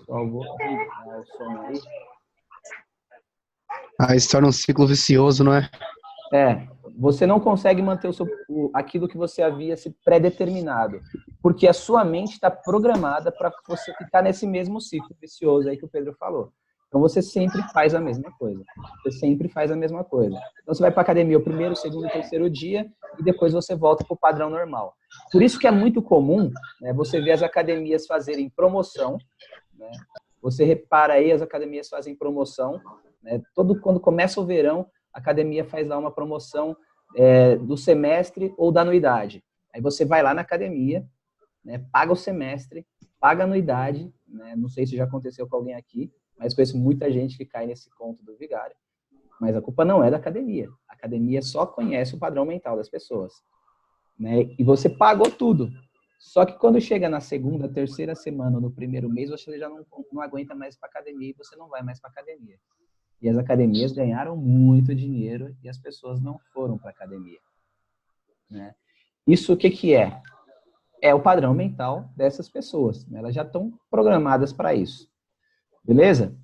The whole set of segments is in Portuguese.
Só vou desligar o som aí. Aí se torna um ciclo vicioso, não é? Você não consegue manter aquilo que você havia se pré-determinado, porque a sua mente está programada para você ficar nesse mesmo ciclo vicioso aí que o Pedro falou. Então você sempre faz a mesma coisa. Você sempre faz a mesma coisa. Então você vai para a academia o primeiro, o segundo, o terceiro dia e depois você volta para o padrão normal. Por isso que é muito comum, né, você ver as academias fazerem promoção, né? Você repara aí, as academias fazem promoção, né? Quando começa o verão, a academia faz lá uma promoção do semestre ou da anuidade. Aí você vai lá na academia, né, paga o semestre, paga a anuidade, né, não sei se já aconteceu com alguém aqui, mas conheço muita gente que cai nesse conto do vigário, mas a culpa não é da academia. A academia só conhece o padrão mental das pessoas, né, e você pagou tudo. Só que quando chega na segunda, terceira semana, no primeiro mês, você já não aguenta mais para academia e você não vai mais para academia. E as academias ganharam muito dinheiro e as pessoas não foram para a academia, né? Isso o que é? É o padrão mental dessas pessoas, né? Elas já estão programadas para isso, beleza?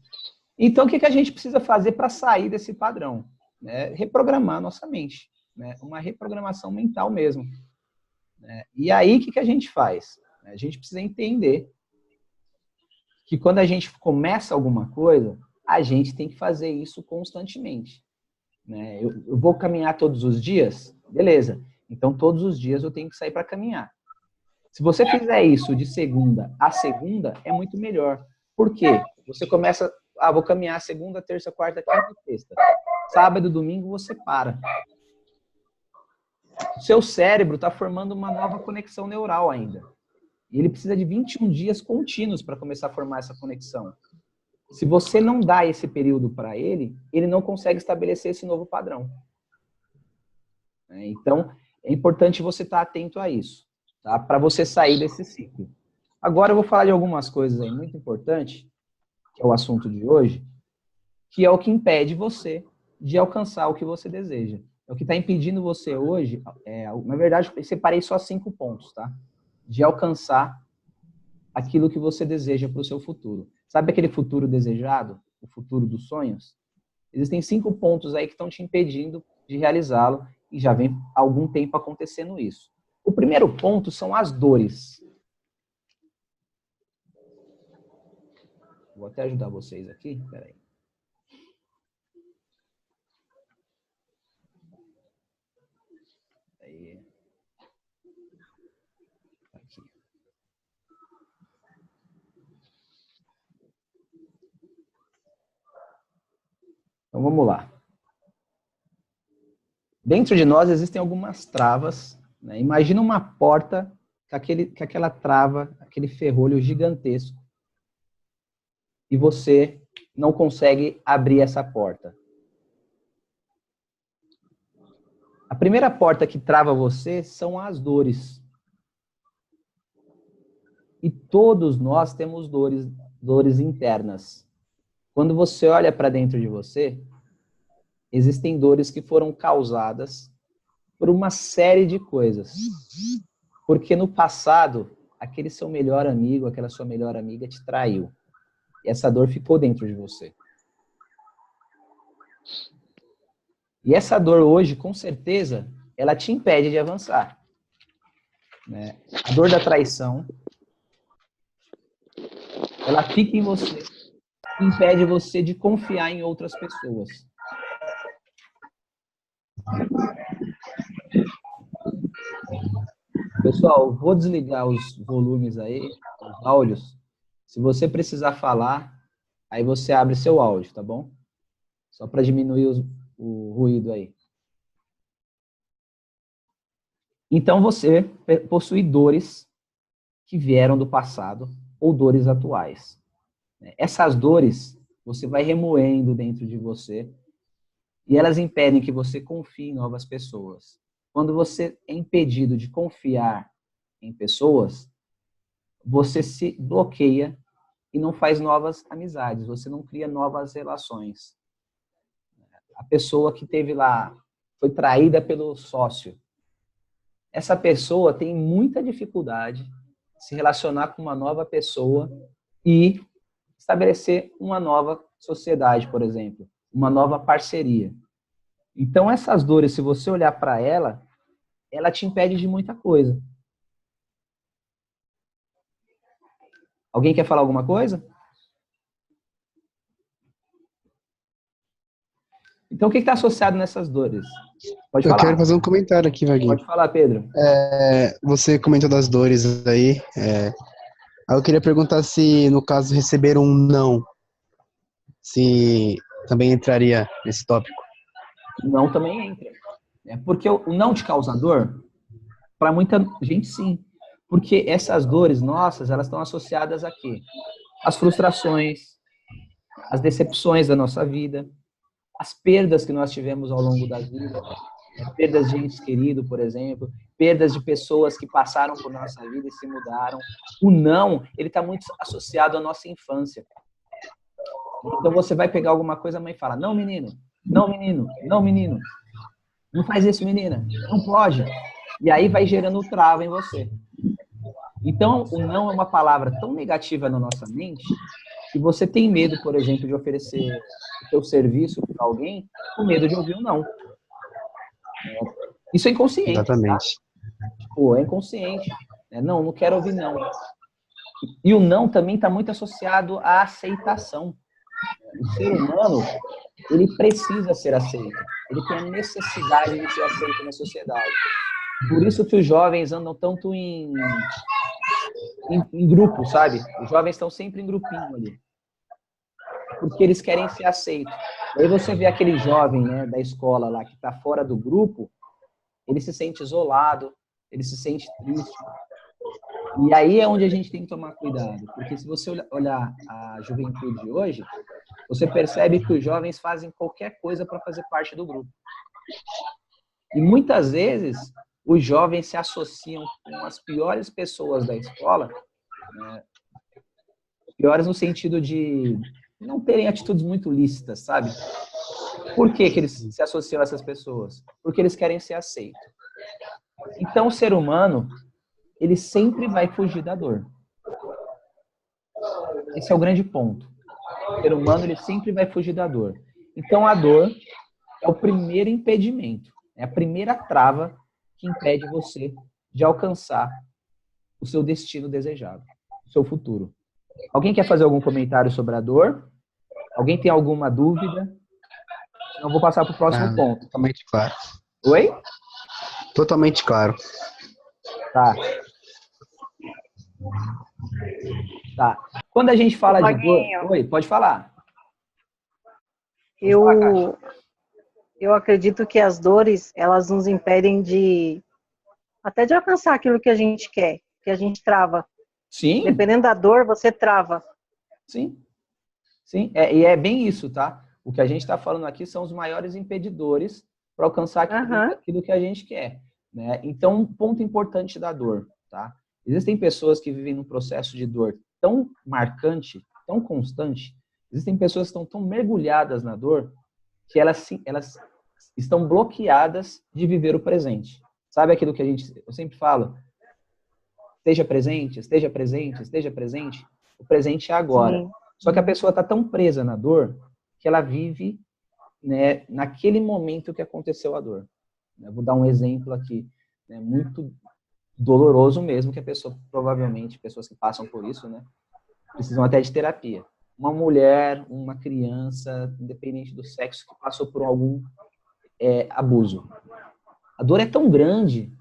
Então, o que a gente precisa fazer para sair desse padrão? Né? Reprogramar a nossa mente, né? Uma reprogramação mental mesmo, né? E aí, o que a gente faz? A gente precisa entender que quando a gente começa alguma coisa, a gente tem que fazer isso constantemente, né? Eu vou caminhar todos os dias? Beleza. Então, todos os dias eu tenho que sair para caminhar. Se você fizer isso de segunda a segunda, é muito melhor. Por quê? Você começa, vou caminhar segunda, terça, quarta, quinta e sexta. Sábado e domingo você para. O seu cérebro está formando uma nova conexão neural ainda. E ele precisa de 21 dias contínuos para começar a formar essa conexão. Se você não dá esse período para ele, ele não consegue estabelecer esse novo padrão. Então, é importante você estar atento a isso, tá? Para você sair desse ciclo. Agora eu vou falar de algumas coisas aí muito importantes, que é o assunto de hoje, que é o que impede você de alcançar o que você deseja. É o que está impedindo você hoje, na verdade, eu separei só 5 pontos, tá? De alcançar aquilo que você deseja para o seu futuro. Sabe aquele futuro desejado? O futuro dos sonhos? Existem 5 pontos aí que estão te impedindo de realizá-lo e já vem há algum tempo acontecendo isso. O primeiro ponto são as dores. Vou até ajudar vocês aqui, peraí. Aqui. Então vamos lá. Dentro de nós existem algumas travas, né? Imagina uma porta com aquela trava, aquele ferrolho gigantesco, e você não consegue abrir essa porta. A primeira porta que trava você são as dores. E todos nós temos dores internas. Quando você olha para dentro de você, existem dores que foram causadas por uma série de coisas. Porque no passado, aquele seu melhor amigo, aquela sua melhor amiga te traiu. E essa dor ficou dentro de você. E essa dor hoje, com certeza, ela te impede de avançar, né? A dor da traição, ela fica em você, impede você de confiar em outras pessoas. Pessoal, vou desligar os volumes aí, os áudios. Se você precisar falar, aí você abre seu áudio, tá bom? Só para diminuir o ruído aí. Então você possui dores que vieram do passado ou dores atuais. Essas dores você vai remoendo dentro de você e elas impedem que você confie em novas pessoas. Quando você é impedido de confiar em pessoas, você se bloqueia e não faz novas amizades, você não cria novas relações. A pessoa que teve lá, foi traída pelo sócio, essa pessoa tem muita dificuldade de se relacionar com uma nova pessoa e estabelecer uma nova sociedade, por exemplo, uma nova parceria. Então, essas dores, se você olhar para ela te impede de muita coisa. Alguém quer falar alguma coisa? Então, o que está associado nessas dores? Pode Eu quero falar. fazer um comentário aqui, Vaguinho. Pode falar, Pedro. Você comentou das dores aí. Aí eu queria perguntar se, no caso, receber um não, se também entraria nesse tópico. O não também entra. Porque o não te causa dor, para muita gente, sim. Porque essas dores nossas, elas estão associadas a quê? As frustrações, as decepções da nossa vida, as perdas que nós tivemos ao longo da vida, perdas de entes queridos, por exemplo, perdas de pessoas que passaram por nossa vida e se mudaram. O não, ele está muito associado à nossa infância. Então você vai pegar alguma coisa, a mãe fala, não, menino, não, menino, não, menino, não faz isso, menina, não pode. E aí vai gerando trava em você. Então, o não é uma palavra tão negativa na nossa mente que você tem medo, por exemplo, de oferecer o seu serviço para alguém com medo de ouvir o não. Isso é inconsciente. Exatamente. Tá? Tipo, é inconsciente. Não, não quero ouvir não. E o não também está muito associado à aceitação. O ser humano, ele precisa ser aceito. Ele tem a necessidade de ser aceito na sociedade. Por isso que os jovens andam tanto em grupo, sabe? Os jovens estão sempre em grupinho ali. Porque eles querem ser aceitos. Aí você vê aquele jovem, né, da escola lá que está fora do grupo, ele se sente isolado, ele se sente triste. E aí é onde a gente tem que tomar cuidado. Porque se você olhar a juventude de hoje, você percebe que os jovens fazem qualquer coisa para fazer parte do grupo. E muitas vezes os jovens se associam com as piores pessoas da escola, né? Piores no sentido de não terem atitudes muito lícitas, sabe? Por que eles se associam a essas pessoas? Porque eles querem ser aceitos. Então, o ser humano, ele sempre vai fugir da dor. Esse é o grande ponto. O ser humano, ele sempre vai fugir da dor. Então, a dor é o primeiro impedimento, é a primeira trava que impede você de alcançar o seu destino desejado, o seu futuro. Alguém quer fazer algum comentário sobre a dor? Alguém tem alguma dúvida? Senão eu vou passar para o próximo ponto. Totalmente claro. Oi? Totalmente claro. Tá. Tá. Quando a gente fala de dor... Oi, pode falar. Eu acredito que as dores, elas nos impedem até de alcançar aquilo que a gente quer, que a gente trava. Sim. Dependendo da dor, você trava. Sim. Sim, e é bem isso, tá? O que a gente está falando aqui são os maiores impedidores para alcançar aquilo que a gente quer, né? Então, um ponto importante da dor, tá? Existem pessoas que vivem num processo de dor tão marcante, tão constante, existem pessoas que estão tão mergulhadas na dor que elas estão bloqueadas de viver o presente. Sabe aquilo que eu sempre falo? Esteja presente, esteja presente, esteja presente. O presente é agora. Sim. Só que a pessoa está tão presa na dor que ela vive, né, naquele momento que aconteceu a dor. Eu vou dar um exemplo aqui, né, muito doloroso mesmo, que a pessoa, provavelmente, pessoas que passam por isso, né, precisam até de terapia. Uma mulher, uma criança, independente do sexo, que passou por algum abuso. A dor é tão grande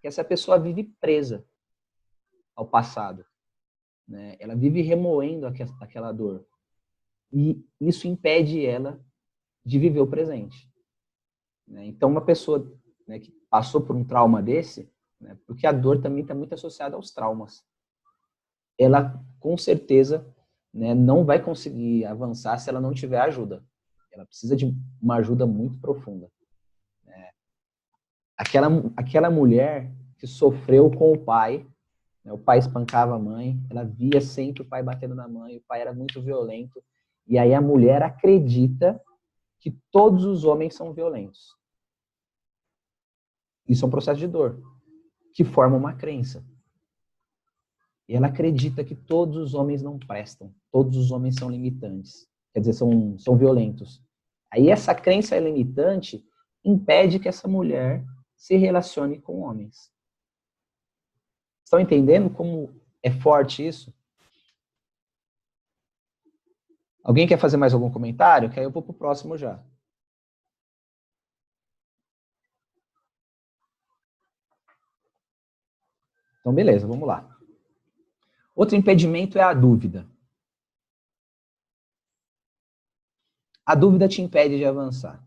que essa pessoa vive presa ao passado. Né? Ela vive remoendo aquela dor. E isso impede ela de viver o presente. Né? Então, uma pessoa, né, que passou por um trauma desse, né, porque a dor também está muito associada aos traumas, ela, com certeza, né, não vai conseguir avançar se ela não tiver ajuda. Ela precisa de uma ajuda muito profunda. Né? Aquela mulher que sofreu com o pai, o pai espancava a mãe, ela via sempre o pai batendo na mãe, o pai era muito violento. E aí a mulher acredita que todos os homens são violentos. Isso é um processo de dor, que forma uma crença. E ela acredita que todos os homens não prestam, todos os homens são limitantes, quer dizer, são violentos. Aí essa crença limitante impede que essa mulher se relacione com homens. Estão entendendo como é forte isso? Alguém quer fazer mais algum comentário? Que aí eu vou para o próximo já. Então, beleza, vamos lá. Outro impedimento é a dúvida. A dúvida te impede de avançar.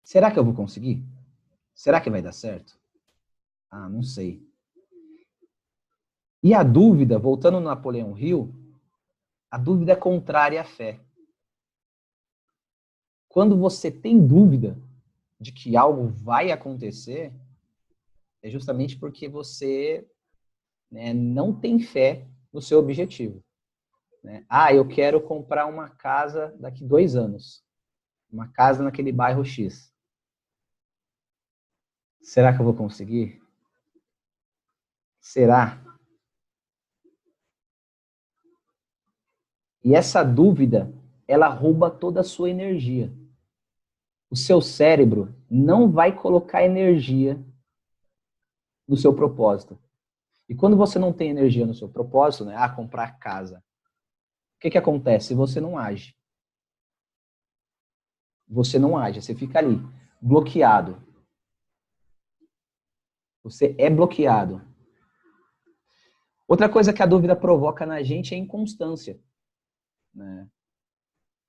Será que eu vou conseguir? Será que vai dar certo? Ah, não sei. E a dúvida, voltando no Napoleão Hill, a dúvida é contrária à fé. Quando você tem dúvida de que algo vai acontecer, é justamente porque você, né, não tem fé no seu objetivo. Né? Ah, eu quero comprar uma casa daqui 2 anos. Uma casa naquele bairro X. Será que eu vou conseguir? Será? E essa dúvida, ela rouba toda a sua energia. O seu cérebro não vai colocar energia no seu propósito. E quando você não tem energia no seu propósito, né? Ah, comprar casa. O que acontece? Você não age. Você não age, você fica ali, bloqueado. Você é bloqueado. Outra coisa que a dúvida provoca na gente é a inconstância. Né?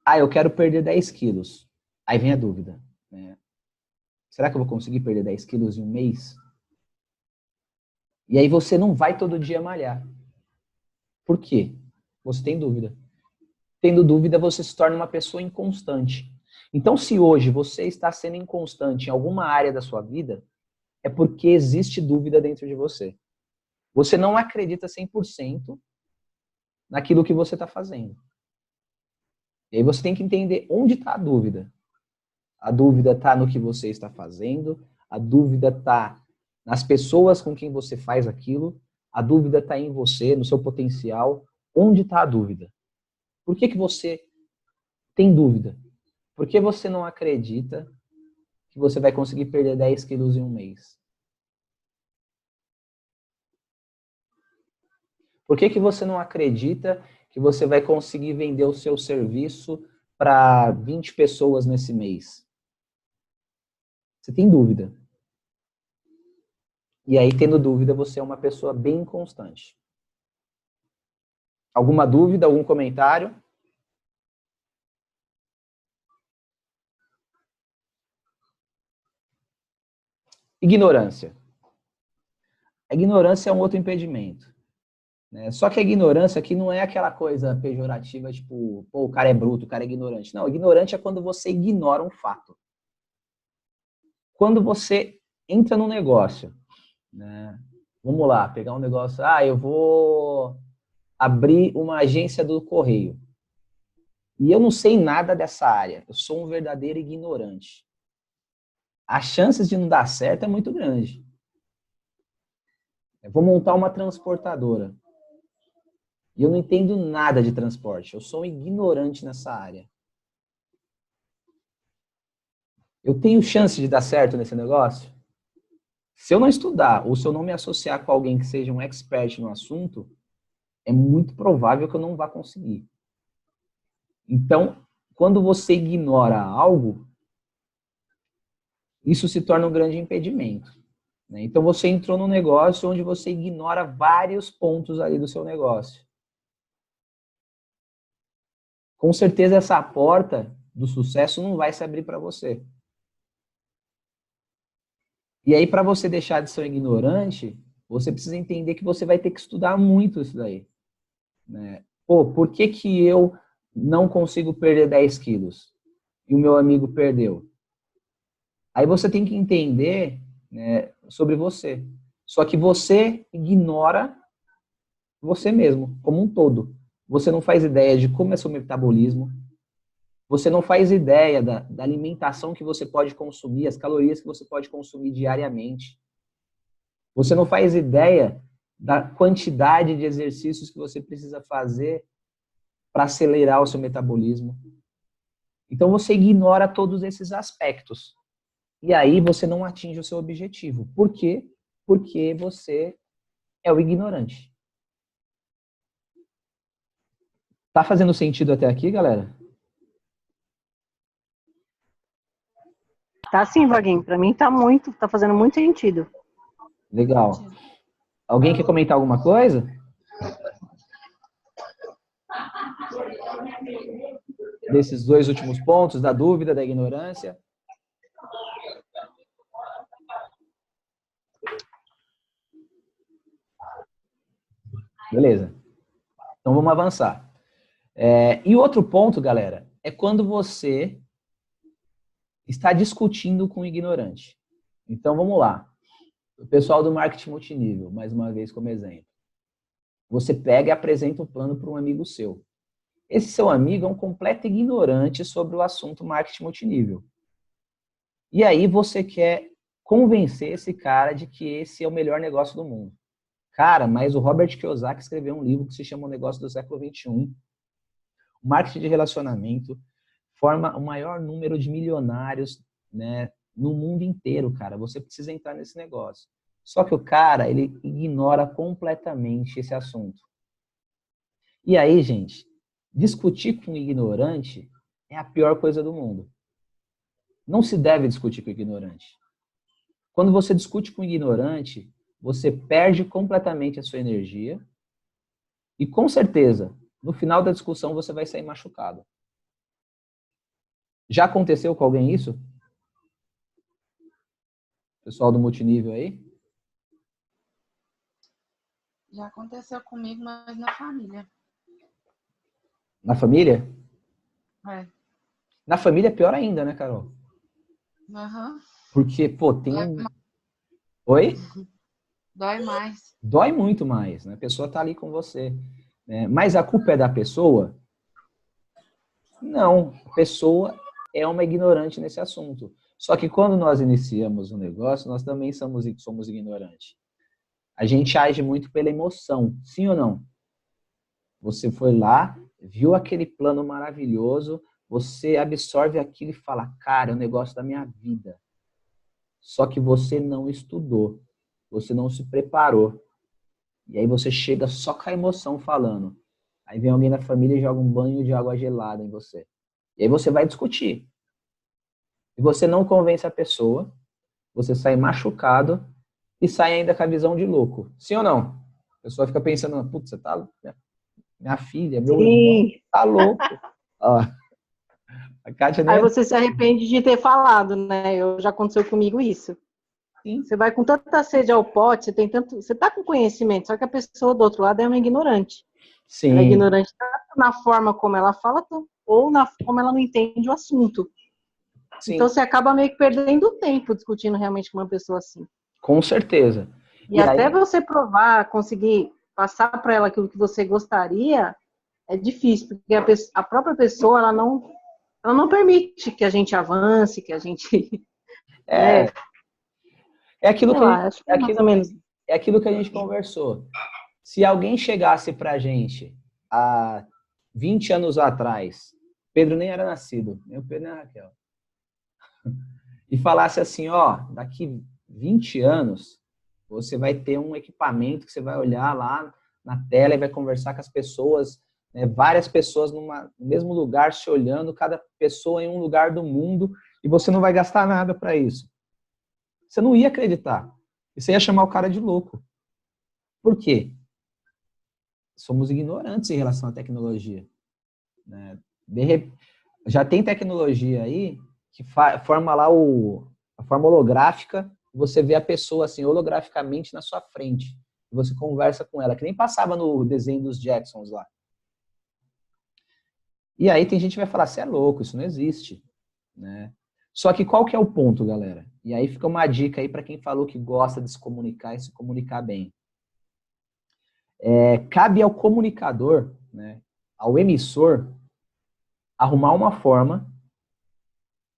Ah, eu quero perder 10 quilos. Aí vem a dúvida. Né? Será que eu vou conseguir perder 10 quilos em um mês? E aí você não vai todo dia malhar. Por quê? Você tem dúvida. Tendo dúvida, você se torna uma pessoa inconstante. Então, se hoje você está sendo inconstante em alguma área da sua vida, é porque existe dúvida dentro de você. Você não acredita 100% naquilo que você está fazendo. E aí você tem que entender onde está a dúvida. A dúvida está no que você está fazendo, a dúvida está nas pessoas com quem você faz aquilo, a dúvida está em você, no seu potencial. Onde está a dúvida? Por que você tem dúvida? Por que você não acredita que você vai conseguir perder 10 quilos em um mês? Por que você não acredita que você vai conseguir vender o seu serviço para 20 pessoas nesse mês? Você tem dúvida. E aí, tendo dúvida, você é uma pessoa bem inconstante. Alguma dúvida, algum comentário? Ignorância. A ignorância é um outro impedimento. Né? Só que a ignorância aqui não é aquela coisa pejorativa, tipo, pô, o cara é bruto, o cara é ignorante. Não, ignorante é quando você ignora um fato. Quando você entra num negócio, né? Vamos lá, pegar um negócio, eu vou abrir uma agência do correio. E eu não sei nada dessa área, eu sou um verdadeiro ignorante. As chances de não dar certo é muito grande. Eu vou montar uma transportadora. E eu não entendo nada de transporte. Eu sou um ignorante nessa área. Eu tenho chance de dar certo nesse negócio? Se eu não estudar, ou se eu não me associar com alguém que seja um expert no assunto, é muito provável que eu não vá conseguir. Então, quando você ignora algo, isso se torna um grande impedimento. Né? Então, você entrou num negócio onde você ignora vários pontos ali do seu negócio. Com certeza, essa porta do sucesso não vai se abrir para você. E aí, para você deixar de ser um ignorante, você precisa entender que você vai ter que estudar muito isso daí. Né? Pô, por que eu não consigo perder 10 quilos? E o meu amigo perdeu? Aí você tem que entender, né, sobre você. Só que você ignora você mesmo, como um todo. Você não faz ideia de como é seu metabolismo. Você não faz ideia da alimentação que você pode consumir, as calorias que você pode consumir diariamente. Você não faz ideia da quantidade de exercícios que você precisa fazer para acelerar o seu metabolismo. Então, você ignora todos esses aspectos. E aí, você não atinge o seu objetivo. Por quê? Porque você é o ignorante. Tá fazendo sentido até aqui, galera? Tá sim, Vaguinho. Pra mim tá fazendo muito sentido. Legal. Alguém quer comentar alguma coisa? Desses dois últimos pontos, da dúvida, da ignorância. Beleza. Então vamos avançar. E outro ponto, galera, é quando você está discutindo com o ignorante. Então vamos lá. O pessoal do marketing multinível, mais uma vez como exemplo. Você pega e apresenta um plano para um amigo seu. Esse seu amigo é um completo ignorante sobre o assunto marketing multinível. E aí você quer convencer esse cara de que esse é o melhor negócio do mundo. Cara, mas o Robert Kiyosaki escreveu um livro que se chama O Negócio do Século XXI. O marketing de relacionamento forma o maior número de milionários, né, no mundo inteiro, cara. Você precisa entrar nesse negócio. Só que o cara, ele ignora completamente esse assunto. E aí, gente, discutir com o ignorante é a pior coisa do mundo. Não se deve discutir com o ignorante. Quando você discute com o ignorante, você perde completamente a sua energia e, com certeza, no final da discussão, você vai sair machucado. Já aconteceu com alguém isso? Pessoal do multinível aí? Já aconteceu comigo, mas na família. Na família? É. Na família é pior ainda, né, Carol? Uhum. Porque, pô, tem um... Oi? Dói mais. Dói muito mais, né? A pessoa tá ali com você. Né? Mas a culpa é da pessoa? Não. A pessoa é uma ignorante nesse assunto. Só que quando nós iniciamos um negócio, nós também somos ignorantes. A gente age muito pela emoção, sim ou não? Você foi lá, viu aquele plano maravilhoso, você absorve aquilo e fala, cara, é o negócio da minha vida. Só que você não estudou, você não se preparou. E aí você chega só com a emoção falando. Aí vem alguém da família e joga um banho de água gelada em você. E aí você vai discutir. E você não convence a pessoa, você sai machucado e sai ainda com a visão de louco. Sim ou não? A pessoa fica pensando, putz, você tá... Minha filha, meu irmão, tá louco. Ó, a Kátia nem... Aí você se arrepende de ter falado, né? Já aconteceu comigo isso. Sim. Você vai com tanta sede ao pote, você tá com conhecimento, só que a pessoa do outro lado é uma ignorante. Sim. Ela é ignorante tanto na forma como ela fala, ou como ela não entende o assunto. Sim. Então você acaba meio que perdendo tempo discutindo realmente com uma pessoa assim. Com certeza. E até você provar, conseguir passar para ela aquilo que você gostaria, é difícil, porque a própria pessoa, ela não permite que a gente avance, que a gente... É aquilo que lá, acho que mais ou menos. É aquilo que a gente conversou. Se alguém chegasse pra gente há 20 anos atrás, Pedro nem era nascido, nem o Pedro nem a Raquel, e falasse assim, ó, daqui 20 anos, você vai ter um equipamento que você vai olhar lá na tela e vai conversar com as pessoas, né, várias pessoas no mesmo lugar se olhando, cada pessoa em um lugar do mundo, e você não vai gastar nada para isso. Você não ia acreditar. E você ia chamar o cara de louco. Por quê? Somos ignorantes em relação à tecnologia. Né? Já tem tecnologia aí que forma lá a forma holográfica, você vê a pessoa assim, holograficamente na sua frente. E você conversa com ela, que nem passava no desenho dos Jacksons lá. E aí tem gente que vai falar, você é louco, isso não existe. Né? Só que qual que é o ponto, galera? E aí fica uma dica aí para quem falou que gosta de se comunicar e se comunicar bem. Cabe ao comunicador, né, ao emissor, arrumar uma forma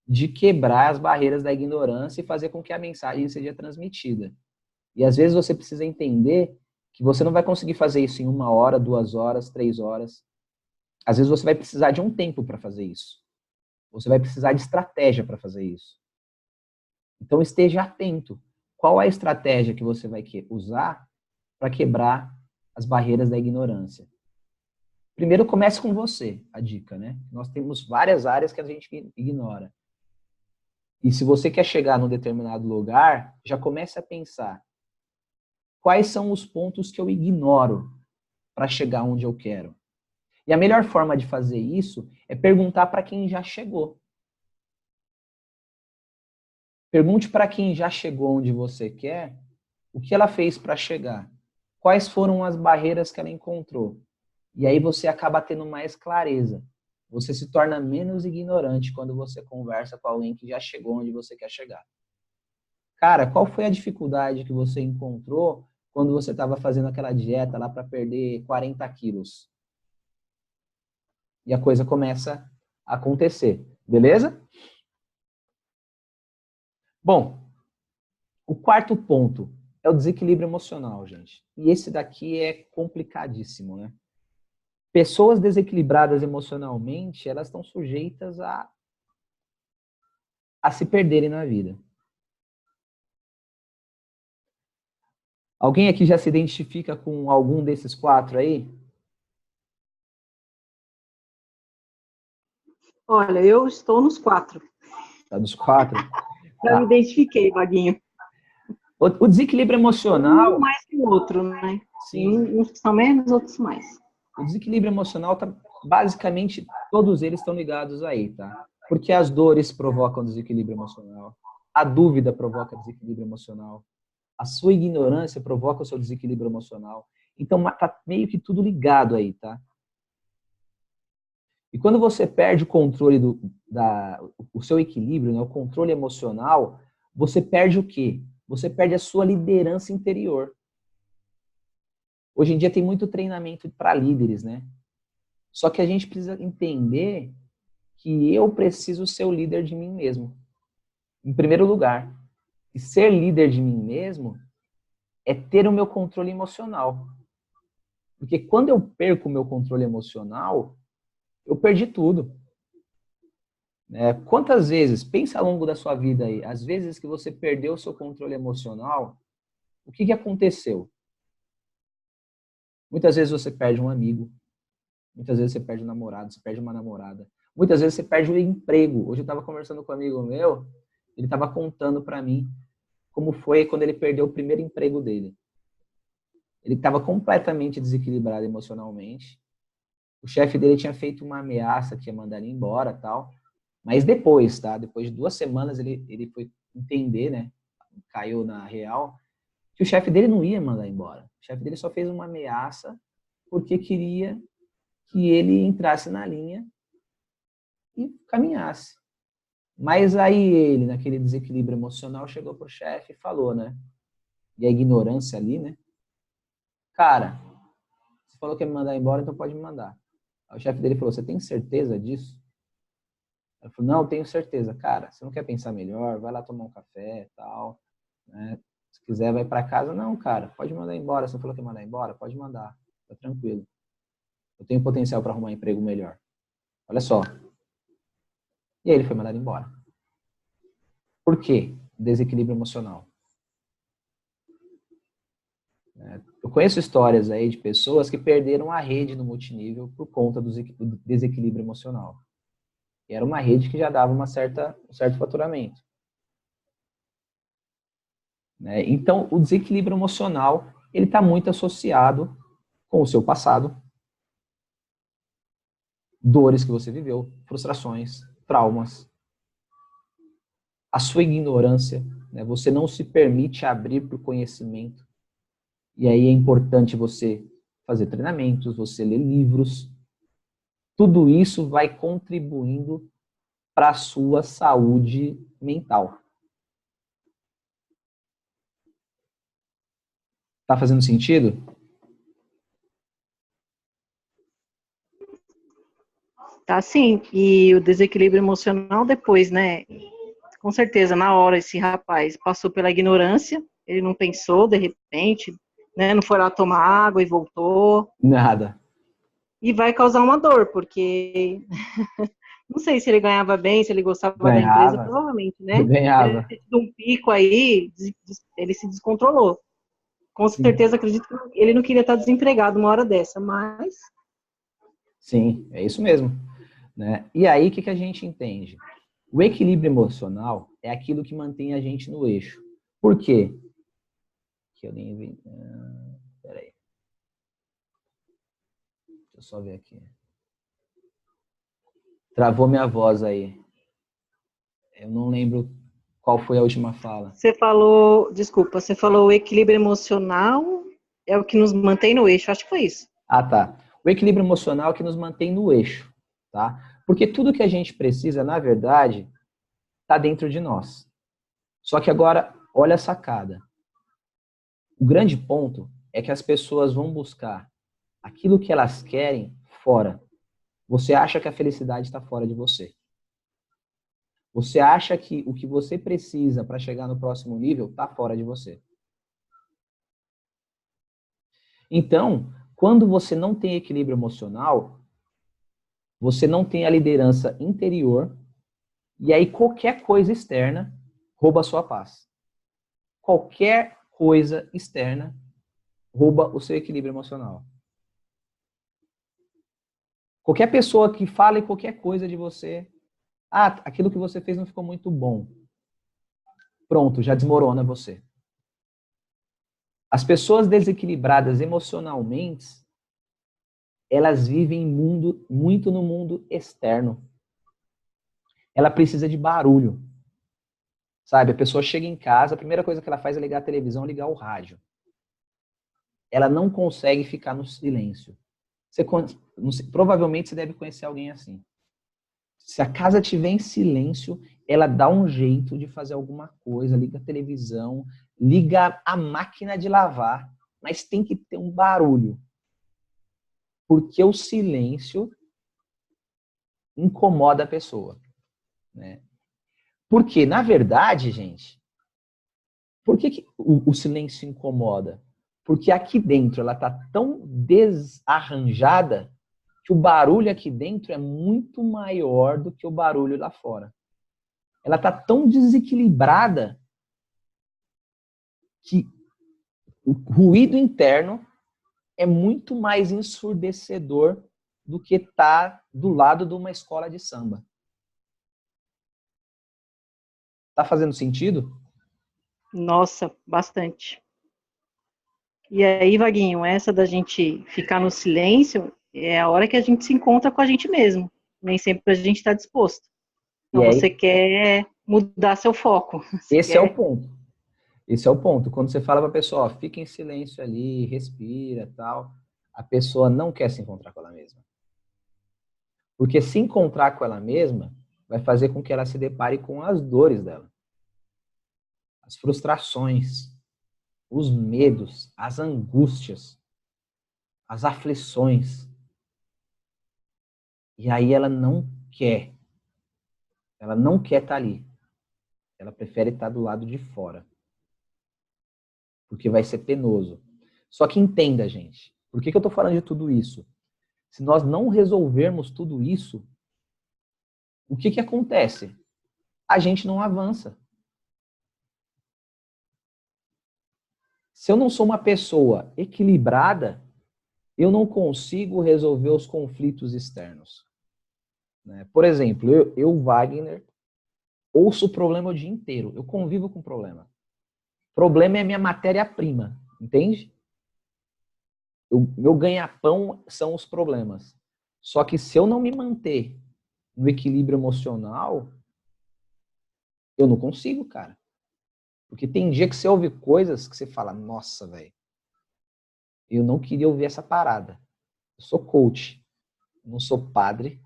de quebrar as barreiras da ignorância e fazer com que a mensagem seja transmitida. E às vezes você precisa entender que você não vai conseguir fazer isso em 1 hora, 2 horas, 3 horas. Às vezes você vai precisar de um tempo para fazer isso. Você vai precisar de estratégia para fazer isso. Então esteja atento. Qual é a estratégia que você vai usar para quebrar as barreiras da ignorância? Primeiro comece com você, a dica, né? Nós temos várias áreas que a gente ignora. E se você quer chegar num determinado lugar, já comece a pensar: quais são os pontos que eu ignoro para chegar onde eu quero? E a melhor forma de fazer isso é perguntar para quem já chegou. Pergunte para quem já chegou onde você quer, o que ela fez para chegar. Quais foram as barreiras que ela encontrou. E aí você acaba tendo mais clareza. Você se torna menos ignorante quando você conversa com alguém que já chegou onde você quer chegar. Cara, qual foi a dificuldade que você encontrou quando você estava fazendo aquela dieta lá para perder 40 quilos? E a coisa começa a acontecer. Beleza? Bom, o quarto ponto é o desequilíbrio emocional, gente. E esse daqui é complicadíssimo, né? Pessoas desequilibradas emocionalmente, elas estão sujeitas a se perderem na vida. Alguém aqui já se identifica com algum desses 4 aí? Olha, eu estou nos 4. Tá dos 4? Já me identifiquei, Vaguinho. O desequilíbrio emocional... Um mais que o outro, né? Sim. Uns que são menos, outros mais. O desequilíbrio emocional, basicamente, todos eles estão ligados aí, tá? Porque as dores provocam desequilíbrio emocional. A dúvida provoca desequilíbrio emocional. A sua ignorância provoca o seu desequilíbrio emocional. Então, tá meio que tudo ligado aí, tá? E quando você perde o controle o seu equilíbrio, né, o controle emocional, você perde o quê? Você perde a sua liderança interior. Hoje em dia tem muito treinamento para líderes, né? Só que a gente precisa entender que eu preciso ser o líder de mim mesmo. Em primeiro lugar. E ser líder de mim mesmo é ter o meu controle emocional. Porque quando eu perco o meu controle emocional, eu perdi tudo. Quantas vezes, pensa ao longo da sua vida aí, as vezes que você perdeu o seu controle emocional, o que aconteceu? Muitas vezes você perde um amigo, muitas vezes você perde um namorado, você perde uma namorada, muitas vezes você perde o emprego. Hoje eu estava conversando com um amigo meu, ele estava contando para mim como foi quando ele perdeu o primeiro emprego dele. Ele estava completamente desequilibrado emocionalmente. O chefe dele tinha feito uma ameaça que ia mandar ele embora, tal. Mas depois, tá? Depois de 2 semanas ele foi entender, né? Caiu na real, que o chefe dele não ia mandar embora. O chefe dele só fez uma ameaça porque queria que ele entrasse na linha e caminhasse. Mas aí ele, naquele desequilíbrio emocional, chegou pro chefe e falou, né? E a ignorância ali, né? Cara, você falou que ia me mandar embora, então pode me mandar. Aí o chefe dele falou, você tem certeza disso? Ele falou, não, tenho certeza. Cara, você não quer pensar melhor? Vai lá tomar um café e tal. Né? Se quiser, vai para casa. Não, cara, pode mandar embora. Você falou que ia mandar embora? Pode mandar. Tá tranquilo. Eu tenho potencial para arrumar um emprego melhor. Olha só. E aí ele foi mandado embora. Por quê? Desequilíbrio emocional. Eu conheço histórias aí de pessoas que perderam a rede no multinível por conta do desequilíbrio emocional. E era uma rede que já dava um certo faturamento. Então, o desequilíbrio emocional, ele está muito associado com o seu passado, dores que você viveu, frustrações, traumas, a sua ignorância, né? Você não se permite abrir para o conhecimento. E aí é importante você fazer treinamentos, você ler livros. Tudo isso vai contribuindo para a sua saúde mental. Tá fazendo sentido? Tá sim. E o desequilíbrio emocional depois, né? Com certeza, na hora esse rapaz passou pela ignorância, ele não pensou, de repente, né? Não foi lá tomar água e voltou. Nada. E vai causar uma dor, porque não sei se ele ganhava bem, se ele gostava da empresa, Ganhava. provavelmente, né? Deve Ganhava. ter tido um pico aí, ele se descontrolou. Com Sim. certeza, acredito que ele não queria estar desempregado uma hora dessa, mas Sim, é isso mesmo. Né? E aí, o que a gente entende? O equilíbrio emocional é aquilo que mantém a gente no eixo. Por quê? Que eu nem vi. Peraí. Deixa eu só ver aqui. Travou minha voz aí. Eu não lembro qual foi a última fala. você falou, desculpa, você falou o equilíbrio emocional é o que nos mantém no eixo, acho que foi isso. Ah, tá. O equilíbrio emocional é o que nos mantém no eixo, tá? Porque tudo que a gente precisa, na verdade, está dentro de nós. Só que agora, olha a sacada. O grande ponto é que as pessoas vão buscar aquilo que elas querem fora. Você acha que a felicidade está fora de você. Você acha que o que você precisa para chegar no próximo nível está fora de você. Então, quando você não tem equilíbrio emocional, você não tem a liderança interior, e aí qualquer coisa externa rouba a sua paz. Qualquer coisa externa rouba o seu equilíbrio emocional. Qualquer pessoa que fale qualquer coisa de você, aquilo que você fez não ficou muito bom. Pronto, já desmorona você. As pessoas desequilibradas emocionalmente, elas vivem muito no mundo externo. Ela precisa de barulho. Sabe, a pessoa chega em casa, a primeira coisa que ela faz é ligar a televisão, ligar o rádio. Ela não consegue ficar no silêncio. Provavelmente você deve conhecer alguém assim. Se a casa estiver em silêncio, ela dá um jeito de fazer alguma coisa, liga a televisão, liga a máquina de lavar, mas tem que ter um barulho. Porque o silêncio incomoda a pessoa. Né? Porque, na verdade, gente, por que o silêncio incomoda? Porque aqui dentro ela está tão desarranjada que o barulho aqui dentro é muito maior do que o barulho lá fora. Ela está tão desequilibrada que o ruído interno é muito mais ensurdecedor do que estar do lado de uma escola de samba. Tá fazendo sentido? Nossa, bastante. E aí, Vaguinho, essa da gente ficar no silêncio é a hora que a gente se encontra com a gente mesmo. Nem sempre a gente está disposto. E Então você aí, quer mudar seu foco. Você esse é o quer... ponto. Esse é o ponto. Quando você fala para a pessoa, ó, fica em silêncio ali, respira, tal, a pessoa não quer se encontrar com ela mesma. Porque se encontrar com ela mesma vai fazer com que ela se depare com as dores dela. As frustrações, os medos, as angústias, as aflições. E aí ela não quer. Ela não quer estar ali. Ela prefere estar do lado de fora. Porque vai ser penoso. Só que entenda, gente. Por que eu estou falando de tudo isso? Se nós não resolvermos tudo isso, o que acontece? A gente não avança. Se eu não sou uma pessoa equilibrada, eu não consigo resolver os conflitos externos. Por exemplo, eu Wagner, ouço o problema o dia inteiro. Eu convivo com o problema. Problema é minha matéria-prima, entende? Meu ganha-pão são os problemas. Só que se eu não me manter no equilíbrio emocional, eu não consigo, cara. Porque tem dia que você ouve coisas que você fala, nossa, velho, eu não queria ouvir essa parada. Eu sou coach, eu não sou padre,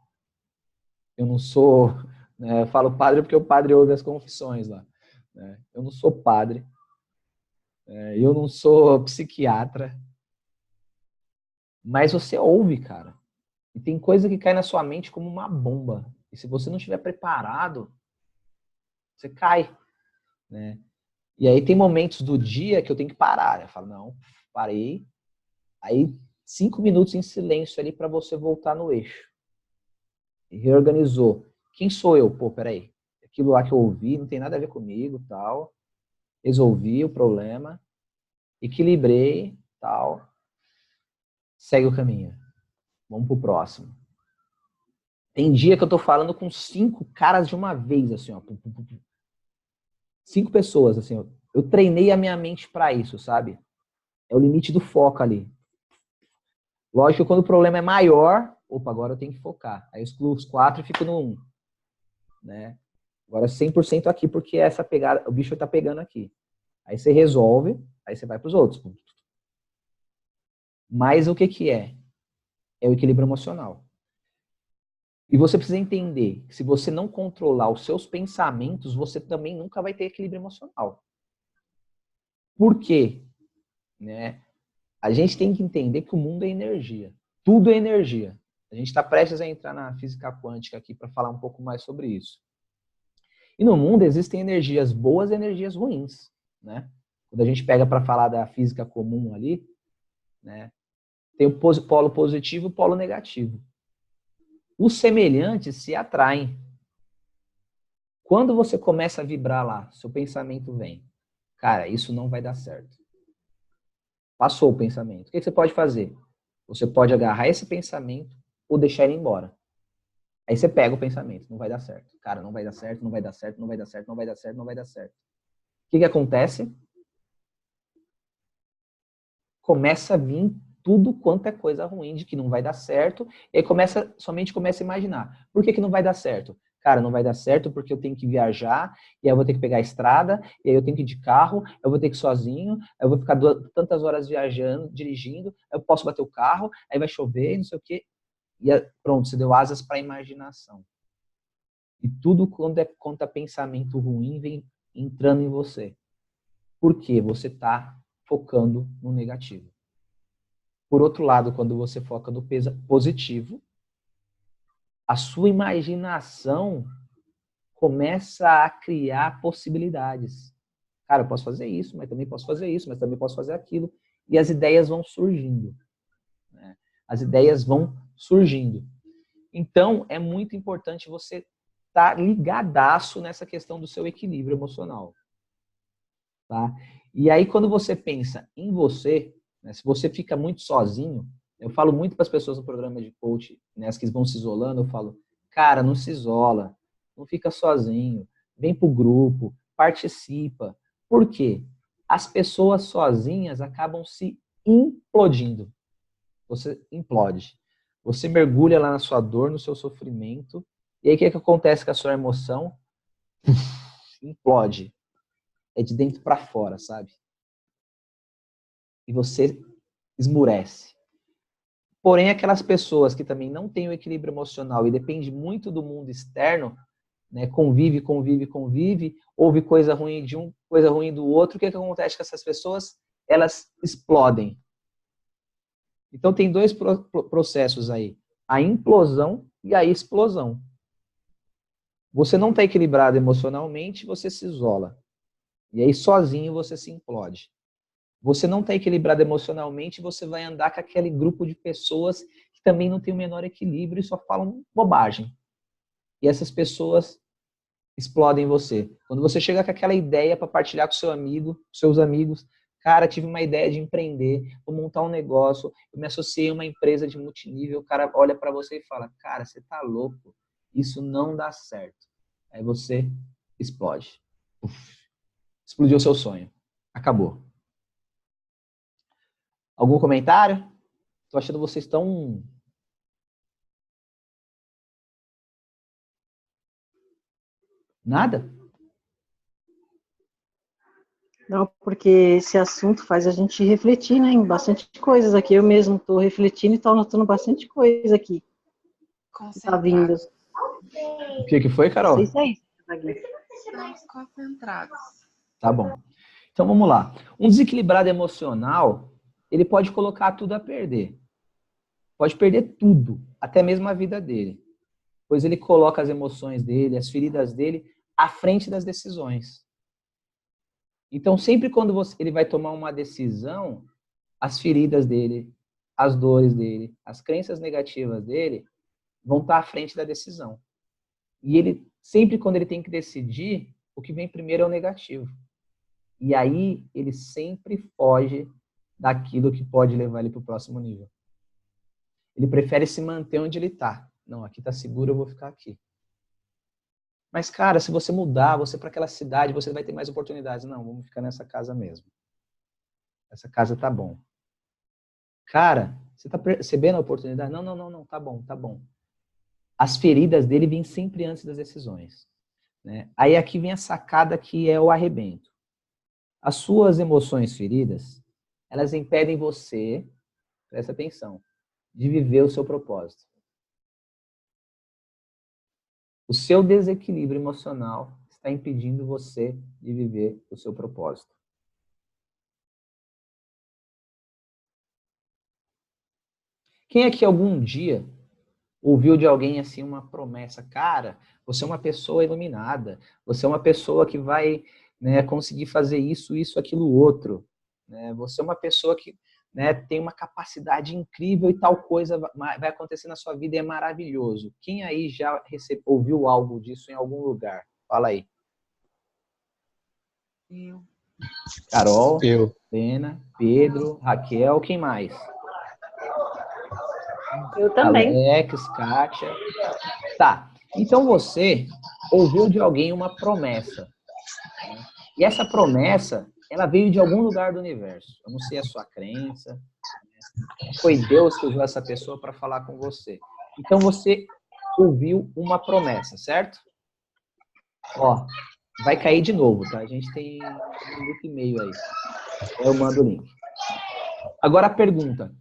eu não sou... Né, eu falo padre porque o padre ouve as confissões lá. Né? Eu não sou padre, eu não sou psiquiatra, mas você ouve, cara. E tem coisa que cai na sua mente como uma bomba. E se você não estiver preparado, você cai. Né? E aí tem momentos do dia que eu tenho que parar. Eu falo, não, Parei. Aí, 5 minutos em silêncio ali para você voltar no eixo. E reorganizou. Quem sou eu? Pô, peraí. Aquilo lá que eu ouvi não tem nada a ver comigo, tal. Resolvi o problema. Equilibrei, tal. Segue o caminho. Vamos pro próximo. Tem dia que eu tô falando com 5 caras de uma vez, assim, ó. 5 pessoas, assim, ó. Eu treinei a minha mente para isso, sabe? É o limite do foco ali. Lógico que quando o problema é maior, opa, agora eu tenho que focar. Aí eu excluo os 4 e fico no 1. Né? Agora 100% aqui, porque essa pegada, o bicho tá pegando aqui. Aí você resolve, aí você vai para os outros. Mas o que que é? É o equilíbrio emocional. E você precisa entender que se você não controlar os seus pensamentos, você também nunca vai ter equilíbrio emocional. Por quê? Né? A gente tem que entender que o mundo é energia. Tudo é energia. A gente está prestes a entrar na física quântica aqui para falar um pouco mais sobre isso. E no mundo existem energias boas e energias ruins. Né? Quando a gente pega para falar da física comum ali, né, tem o polo positivo e o polo negativo. Os semelhantes se atraem. Quando você começa a vibrar lá, seu pensamento vem. Cara, isso não vai dar certo. Passou o pensamento. O que você pode fazer? Você pode agarrar esse pensamento ou deixar ele embora. Aí você pega o pensamento. Não vai dar certo. Cara, não vai dar certo, não vai dar certo, não vai dar certo, não vai dar certo, não vai dar certo. O que acontece? Começa a vir tudo quanto é coisa ruim de que não vai dar certo. E aí somente começa a imaginar. Por que não vai dar certo? Cara, não vai dar certo porque eu tenho que viajar, e aí eu vou ter que pegar a estrada, e aí eu tenho que ir de carro, eu vou ter que ir sozinho, eu vou ficar tantas horas viajando, dirigindo, eu posso bater o carro, aí vai chover, não sei o quê. E pronto, você deu asas para a imaginação. E tudo quanto é pensamento ruim vem entrando em você. Por quê? Você está focando no negativo. Por outro lado, quando você foca no positivo, a sua imaginação começa a criar possibilidades. Cara, eu posso fazer isso, mas também posso fazer isso, mas também posso fazer aquilo. E as ideias vão surgindo. Né? As ideias vão surgindo. Então, é muito importante você estar ligadaço nessa questão do seu equilíbrio emocional. Tá? E aí, quando você pensa em você, né, se você fica muito sozinho, eu falo muito para as pessoas no programa de coach, né, as que vão se isolando, eu falo, cara, não se isola, não fica sozinho, vem pro grupo, participa. Por quê? As pessoas sozinhas acabam se implodindo. Você implode. Você mergulha lá na sua dor, no seu sofrimento, e aí o que acontece com a sua emoção? Implode. É de dentro para fora, sabe? E você esmurece. Porém, aquelas pessoas que também não têm o equilíbrio emocional e depende muito do mundo externo, né, convive, ouve coisa ruim de um, coisa ruim do outro, o que acontece com essas pessoas? Elas explodem. Então, tem 2 processos aí. A implosão e a explosão. Você não está equilibrado emocionalmente, você se isola. E aí, sozinho, você se implode. Você não está equilibrado emocionalmente, você vai andar com aquele grupo de pessoas que também não tem o menor equilíbrio e só falam bobagem. E essas pessoas explodem você. Quando você chega com aquela ideia para partilhar com seu amigo, com seus amigos, cara, tive uma ideia de empreender, vou montar um negócio, eu me associei a uma empresa de multinível, o cara olha para você e fala, cara, você tá louco, isso não dá certo. Aí você explode. Explodiu o seu sonho. Acabou. Algum comentário? Tô achando vocês tão... Nada? Não, porque esse assunto faz a gente refletir, né, em bastante coisas aqui. Eu mesmo estou refletindo e estou anotando bastante coisa aqui. Tá vindo. O que foi, Carol? Não sei se é isso. Estamos concentrados. Tá bom. Então vamos lá. Um desequilibrado emocional, ele pode colocar tudo a perder. Pode perder tudo, até mesmo a vida dele. Pois ele coloca as emoções dele, as feridas dele, à frente das decisões. Então, sempre quando ele vai tomar uma decisão, as feridas dele, as dores dele, as crenças negativas dele vão estar à frente da decisão. E ele, sempre quando ele tem que decidir, o que vem primeiro é o negativo. E aí ele sempre foge daquilo que pode levar ele para o próximo nível. Ele prefere se manter onde ele está. Não, aqui está seguro, eu vou ficar aqui. Mas, cara, se você mudar, você para aquela cidade, você vai ter mais oportunidades. Não, vamos ficar nessa casa mesmo. Essa casa tá bom. Cara, você tá percebendo a oportunidade? Não, tá bom. As feridas dele vêm sempre antes das decisões, né? Aí aqui vem a sacada que é o arrebento. As suas emoções feridas, elas impedem você, presta atenção, de viver o seu propósito. O seu desequilíbrio emocional está impedindo você de viver o seu propósito. Quem aqui algum dia ouviu de alguém assim uma promessa? Cara, você é uma pessoa iluminada, você é uma pessoa que vai, né, conseguir fazer isso, aquilo, outro. Né? Você é uma pessoa que, né, tem uma capacidade incrível e tal coisa vai acontecer na sua vida e é maravilhoso. Quem aí já ouviu algo disso em algum lugar? Fala aí. Eu. Carol, Eu. Lena, Pedro, Raquel, quem mais? Eu também. Alex, Kátia. Tá, então você ouviu de alguém uma promessa. Né? E essa promessa, ela veio de algum lugar do universo. Eu não sei a sua crença. Né? Foi Deus que usou essa pessoa para falar com você. Então você ouviu uma promessa, certo? Ó, vai cair de novo, tá? A gente tem 1 minuto e meio aí. Eu mando o link. Agora a pergunta.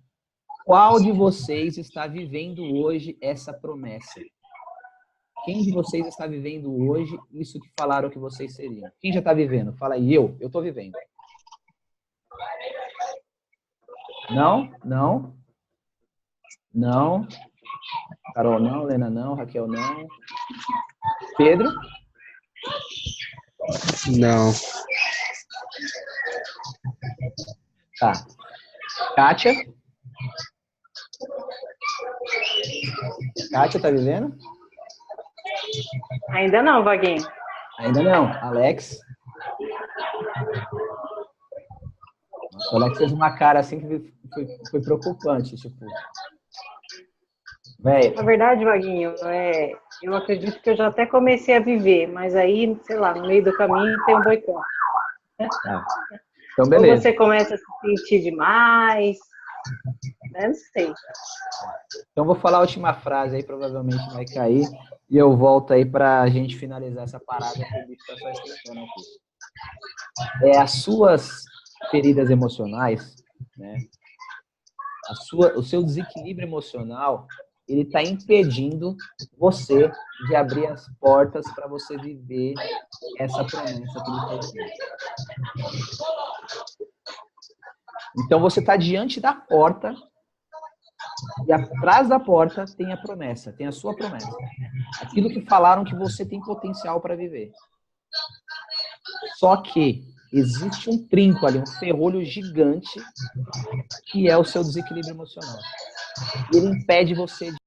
Qual de vocês está vivendo hoje essa promessa? Quem de vocês está vivendo hoje isso que falaram que vocês seriam? Quem já está vivendo? Fala aí, eu estou vivendo. Não? Carol, não. Lena, não. Raquel, não. Pedro? Não. Tá. Kátia? Kátia tá vivendo? Ainda não, Vaguinho. Ainda não. Alex? Nossa, o Alex fez uma cara assim que foi preocupante, tipo... Véio. Na verdade, Vaguinho, eu acredito que eu já até comecei a viver, mas aí, sei lá, no meio do caminho tem um boicote. Tá. Então, beleza. Ou você começa a se sentir demais, né? Não sei. Então, vou falar a última frase aí, provavelmente vai cair, e eu volto aí pra gente finalizar essa parada que o bicho tá só esquentando aqui. As suas feridas emocionais, né? O seu desequilíbrio emocional, ele está impedindo você de abrir as portas para você viver essa promessa que ele fez. Então, você está diante da porta e atrás da porta tem a promessa, tem a sua promessa. Aquilo que falaram que você tem potencial para viver. Só que existe um trinco ali, um ferrolho gigante, que é o seu desequilíbrio emocional. Ele impede você de